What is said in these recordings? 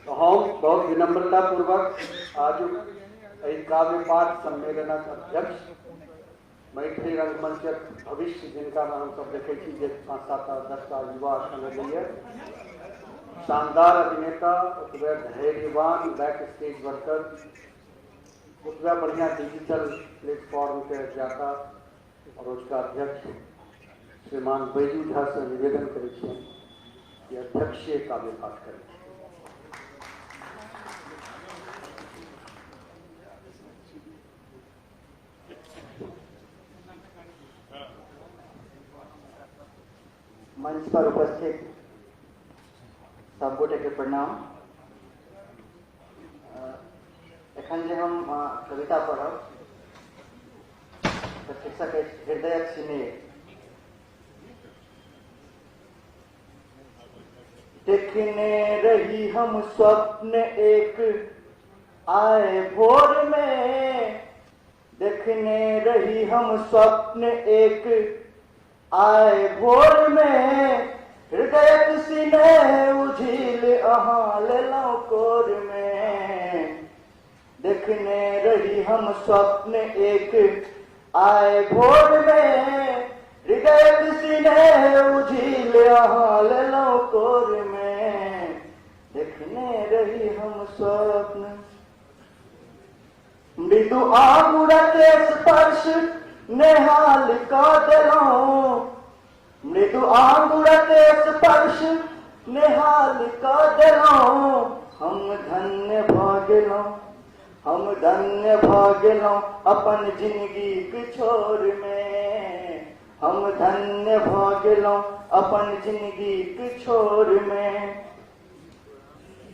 तो हम बहुत विनम्रता पूर्वक आज काव्य पाठ सम्मेलन अध्यक्ष मैथिली रंगमंच भविष्य जिनका हम सब देखे 5-7-10 युवा संगठन शानदार अभिनेता उत्तर धैर्यवान बैक स्टेज वर्कर उत्तर बढ़िया डिजिटल प्लेटफॉर्म के ज्ञाता और उसका अध्यक्ष श्रीमान बैजू झा से निवेदन करें कि अध्यक्ष काव्य पाठ करें। मंच पर उपस्थित सब गोटे के प्रणाम। एखन जे हम कविता पढ़ब तो शीर्षक हृदय स्नेह। देखने रही हम स्वप्न एक आए भोर में, देखने रही हम स्वप्न एक आए भोर में, हृदय सीने उझिल अहाँ लेलौं कोर में। देखने रही हम स्वप्न एक आए भोर में, हृदय सीने उझिल अहाँ लेलौं कोर में। देखने रही हम स्वप्न मृदु आंगुरक स्पर्श नेहाल का देलौं, मृदु आंगुरक स्पर्श नेहाल का देलौं। हम धन्य भ गेलौं, हम धन्य भ गेलौं अपन जिंदगी के छोर में। हम धन्य भ गेलौं अपन जिंदगी के छोर में।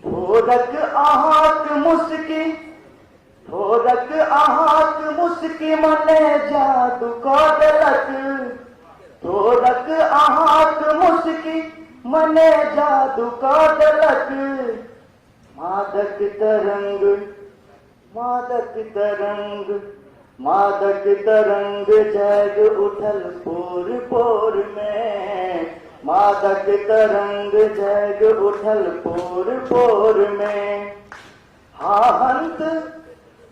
भोरक अहाँक मुस्की, भोरक अहाँक मुस्की मने जादू कऽ देलक। भोरक अहाँक मुस्की मने जादू कऽ देलक। मादक तरंग, मादक तरंग, मादक तरंग जग उठल पोर पोर में। मादक तरंग जग उठल पोर पोर में। हाहंत,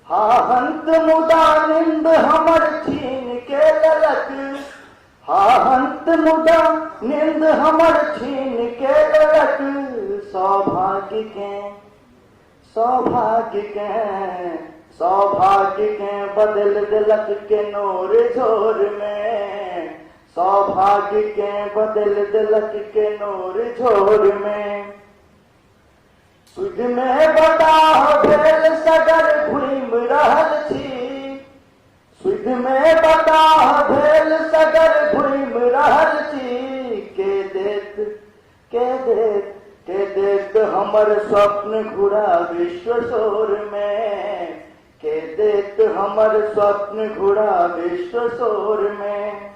हाहंत मुदा निंद हमर छीन के लेलक। हाहंत मुदा निंद हमर छीन के लेलक। सौभाग्य के, सौभाग्य के, सौभाग्य के बदल देलक के नोर झोर में। सौभाग्य के बदल देलक के नोर झोर में। सुध में बताह भेल सगर घुमि रहल छी। सुध में बताह भेल सगर घुमि रहल छी। के देत, के देत, के देत हमर स्वप्न घुरा विश्व शोर में। के देत हमर स्वप्न घुरा विश्व शोर में।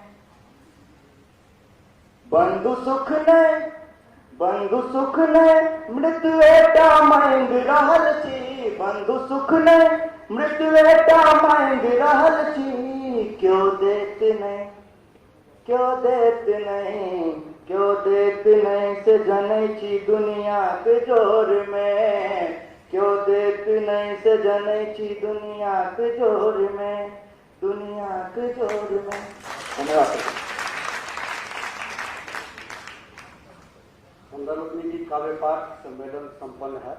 बंधु सुख ने, बंधु सुख ने मृत्यु एटा मांग रहल छी। बंधु सुख ने मृत्यु एटा मांग रहल छी। क्यों देत नहीं, क्यों देत नहीं, क्यों देत नहीं से जनै छी दुनिया के जोर में। क्यों देत नहीं से जनै छी दुनिया के जोर में, दुनिया के जोर में। धन्यवाद। जी काव्य पाठ सम्मेलन संपन्न है।